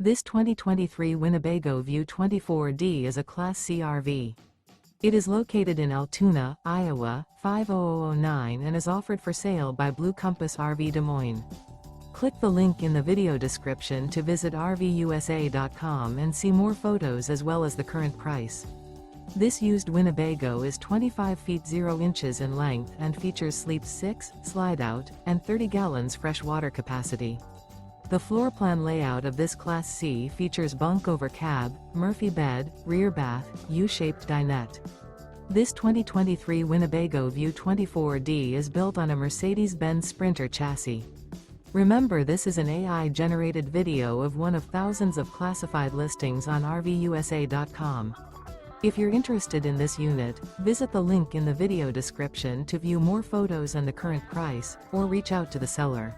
This 2023 Winnebago View 24D is a Class C RV. It is located in Altoona, Iowa, 50009 and is offered for sale by Blue Compass RV Des Moines. Click the link in the video description to visit RVUSA.com and see more photos as well as the current price. This used Winnebago is 25 feet 0 inches in length and features sleeps 6, slide-out, and 30 gallons fresh water capacity. The floor plan layout of this Class C features bunk over cab, Murphy bed, rear bath, U-shaped dinette. This 2023 Winnebago View 24D is built on a Mercedes Benz Sprinter chassis. Remember, this is an AI-generated video of one of thousands of classified listings on RVUSA.com. If you're interested in this unit, visit the link in the video description to view more photos and the current price, or reach out to the seller.